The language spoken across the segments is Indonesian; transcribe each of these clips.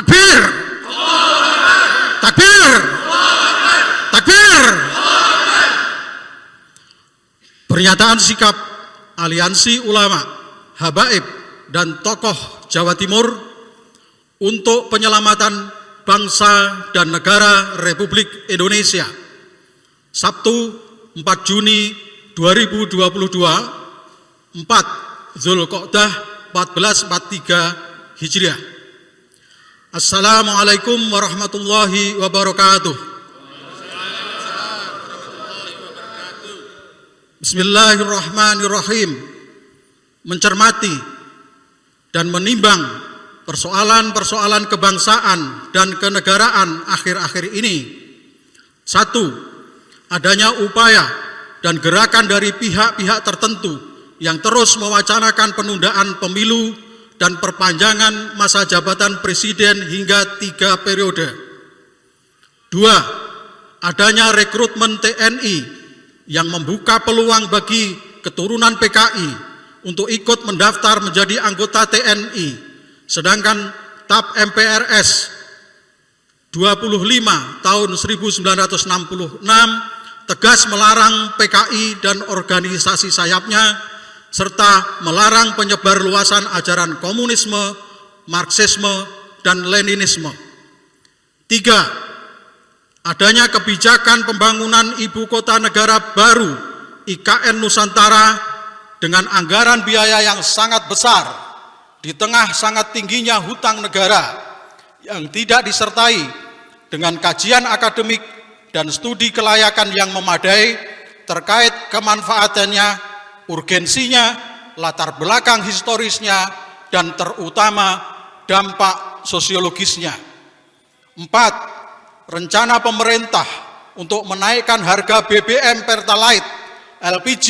Takbir! Takbir! Takbir! Pernyataan sikap Aliansi Ulama, Habaib, dan tokoh Jawa Timur untuk penyelamatan bangsa dan negara Republik Indonesia. Sabtu 4 Juni 2022, 4 Zulqa'dah 1443 Hijriah. Assalamualaikum warahmatullahi wabarakatuh. Bismillahirrahmanirrahim. Mencermati dan menimbang persoalan-persoalan kebangsaan dan kenegaraan akhir-akhir ini. 1. Adanya upaya dan gerakan dari pihak-pihak tertentu yang terus mewacanakan penundaan pemilu dan perpanjangan masa jabatan presiden hingga 3 periode. 2. Adanya rekrutmen TNI yang membuka peluang bagi keturunan PKI untuk ikut mendaftar menjadi anggota TNI, sedangkan TAP MPRS 25 tahun 1966 tegas melarang PKI dan organisasi sayapnya, serta melarang penyebar luasan ajaran komunisme, Marxisme, dan Leninisme. 3. Adanya kebijakan pembangunan ibu kota negara baru IKN Nusantara dengan anggaran biaya yang sangat besar di tengah sangat tingginya hutang negara yang tidak disertai dengan kajian akademik dan studi kelayakan yang memadai terkait kemanfaatannya, urgensinya, latar belakang historisnya, dan terutama dampak sosiologisnya. 4. Rencana pemerintah untuk menaikkan harga BBM Pertalite, LPG,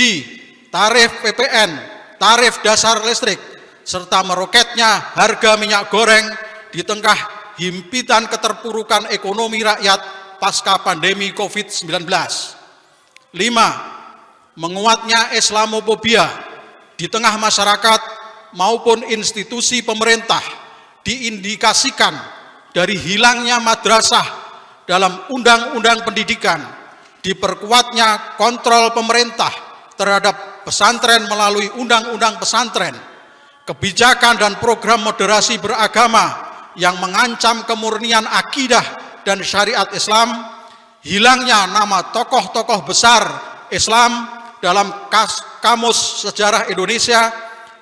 tarif PPN, tarif dasar listrik, serta meroketnya harga minyak goreng di tengah himpitan keterpurukan ekonomi rakyat pasca pandemi COVID-19. 5. Menguatnya Islamofobia di tengah masyarakat maupun institusi pemerintah diindikasikan dari hilangnya madrasah dalam undang-undang pendidikan, diperkuatnya kontrol pemerintah terhadap pesantren melalui undang-undang pesantren, kebijakan dan program moderasi beragama yang mengancam kemurnian akidah dan syariat Islam, hilangnya nama tokoh-tokoh besar Islam dalam kamus sejarah Indonesia,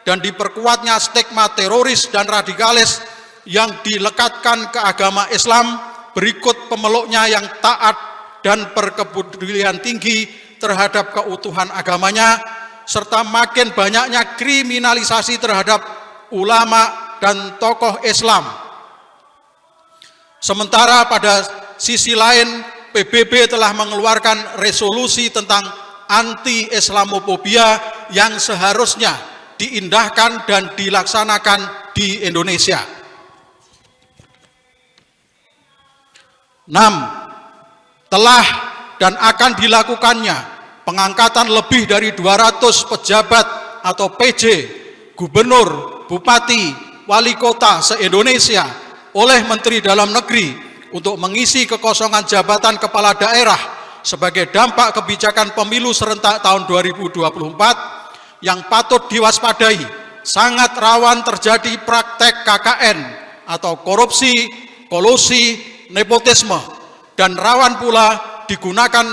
dan diperkuatnya stigma teroris dan radikalis yang dilekatkan ke agama Islam berikut pemeluknya yang taat dan berkepedulian tinggi terhadap keutuhan agamanya, serta makin banyaknya kriminalisasi terhadap ulama dan tokoh Islam. Sementara pada sisi lain, PBB telah mengeluarkan resolusi tentang anti-Islamofobia yang seharusnya diindahkan dan dilaksanakan di Indonesia. 6. Telah dan akan dilakukannya pengangkatan lebih dari 200 pejabat atau PJ, gubernur, bupati, wali kota se-Indonesia oleh Menteri Dalam Negeri untuk mengisi kekosongan jabatan kepala daerah sebagai dampak kebijakan pemilu serentak tahun 2024 yang patut diwaspadai. Sangat rawan terjadi praktek KKN atau korupsi, kolusi, nepotisme, dan rawan pula digunakan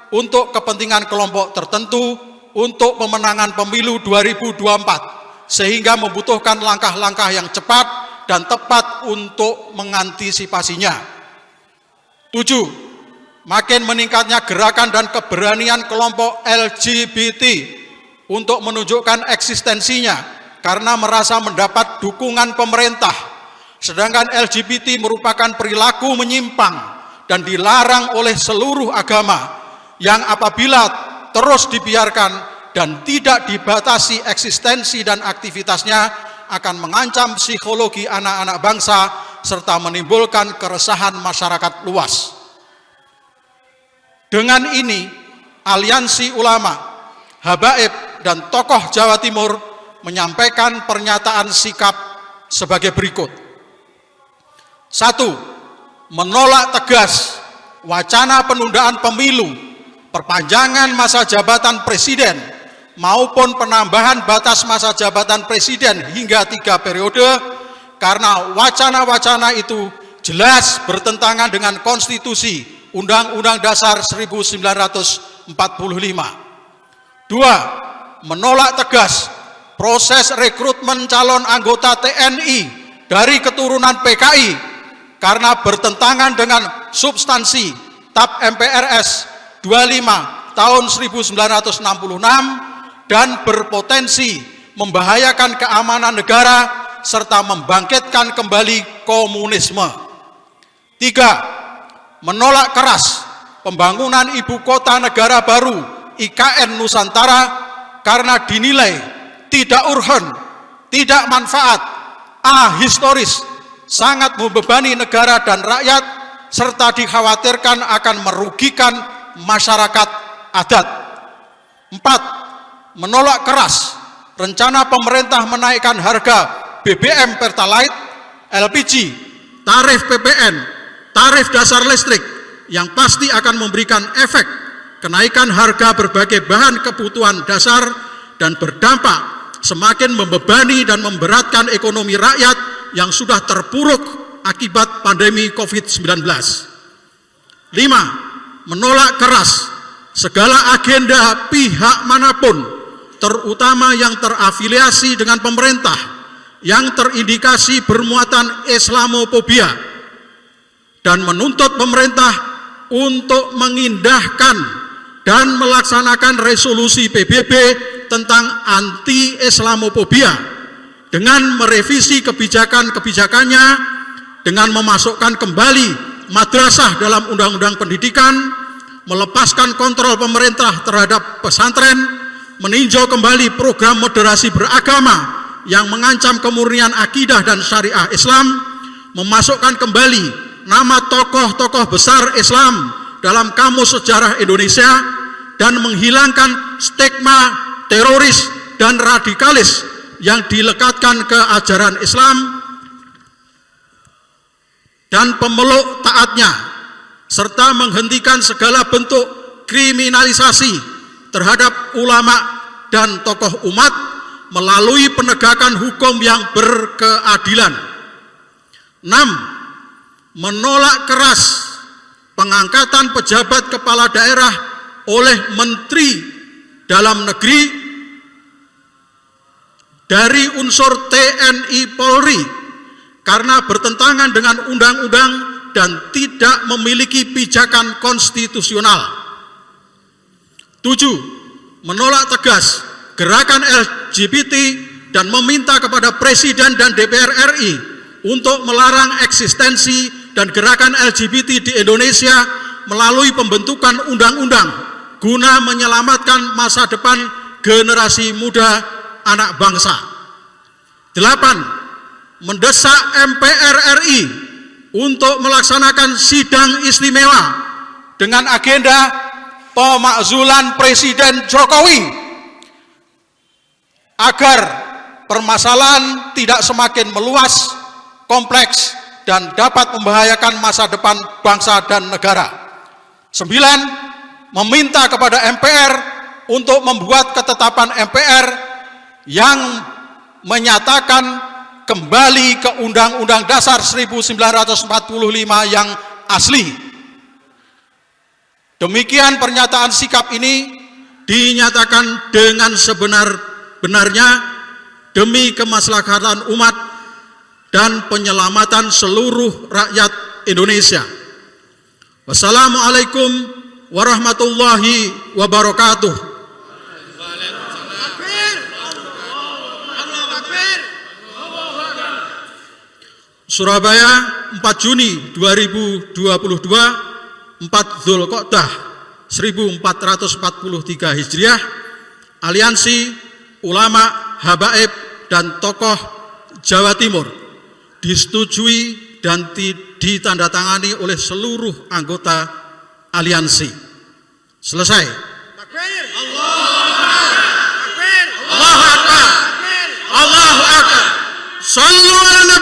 untuk kepentingan kelompok tertentu untuk pemenangan pemilu 2024, sehingga membutuhkan langkah-langkah yang cepat dan tepat untuk mengantisipasinya. 7. Makin meningkatnya gerakan dan keberanian kelompok LGBT untuk menunjukkan eksistensinya karena merasa mendapat dukungan pemerintah, sedangkan LGBT merupakan perilaku menyimpang dan dilarang oleh seluruh agama yang apabila terus dibiarkan dan tidak dibatasi eksistensi dan aktivitasnya akan mengancam psikologi anak-anak bangsa serta menimbulkan keresahan masyarakat luas. Dengan ini, Aliansi Ulama, Habaib, dan tokoh Jawa Timur menyampaikan pernyataan sikap sebagai berikut. 1. Menolak tegas wacana penundaan pemilu, perpanjangan masa jabatan presiden, maupun penambahan batas masa jabatan presiden hingga 3 periode, karena wacana-wacana itu jelas bertentangan dengan konstitusi Undang-Undang Dasar 1945. 2. Menolak tegas proses rekrutmen calon anggota TNI dari keturunan PKI karena bertentangan dengan substansi TAP MPRS 25 tahun 1966 dan berpotensi membahayakan keamanan negara serta membangkitkan kembali komunisme. 3. Menolak keras pembangunan ibu kota negara baru IKN Nusantara karena dinilai tidak urgen, tidak manfaat, ahistoris, sangat membebani negara dan rakyat, serta dikhawatirkan akan merugikan masyarakat adat. 4. Menolak keras rencana pemerintah menaikkan harga BBM Pertalite, LPG, tarif PPN, tarif dasar listrik yang pasti akan memberikan efek kenaikan harga berbagai bahan kebutuhan dasar dan berdampak semakin membebani dan memberatkan ekonomi rakyat yang sudah terpuruk akibat pandemi COVID-19. 5. Menolak keras segala agenda pihak manapun, terutama yang terafiliasi dengan pemerintah, yang terindikasi bermuatan Islamofobia, dan menuntut pemerintah untuk mengindahkan dan melaksanakan resolusi PBB tentang anti-Islamofobia dengan merevisi kebijakan-kebijakannya, dengan memasukkan kembali madrasah dalam Undang-Undang Pendidikan, melepaskan kontrol pemerintah terhadap pesantren, meninjau kembali program moderasi beragama yang mengancam kemurnian akidah dan syariah Islam, memasukkan kembali nama tokoh-tokoh besar Islam dalam Kamus Sejarah Indonesia, dan menghilangkan stigma teroris dan radikalis yang dilekatkan ke ajaran Islam dan pemeluk taatnya, serta menghentikan segala bentuk kriminalisasi terhadap ulama dan tokoh umat melalui penegakan hukum yang berkeadilan. 6. Menolak keras pengangkatan pejabat kepala daerah oleh Menteri Dalam Negeri dari unsur TNI Polri karena bertentangan dengan undang-undang dan tidak memiliki pijakan konstitusional. 7. Menolak tegas gerakan LGBT dan meminta kepada Presiden dan DPR RI untuk melarang eksistensi dan gerakan LGBT di Indonesia melalui pembentukan undang-undang guna menyelamatkan masa depan generasi muda anak bangsa. 8. Mendesak MPR RI untuk melaksanakan sidang istimewa dengan agenda pemakzulan Presiden Jokowi agar permasalahan tidak semakin meluas, kompleks, dan dapat membahayakan masa depan bangsa dan negara. 9. Meminta kepada MPR untuk membuat ketetapan MPR yang menyatakan kembali ke Undang-Undang Dasar 1945 yang asli. Demikian pernyataan sikap ini dinyatakan dengan sebenar-benarnya demi kemaslahatan umat dan penyelamatan seluruh rakyat Indonesia. Wassalamualaikum warahmatullahi wabarakatuh. Surabaya, 4 Juni 2022, 4 Dzulqa'dah 1443 Hijriah. Aliansi Ulama, Habaib, dan Tokoh Jawa Timur disetujui dan ditandatangani oleh seluruh anggota aliansi. Selesai. Allahu Akbar. Allahu Akbar. Sallu ala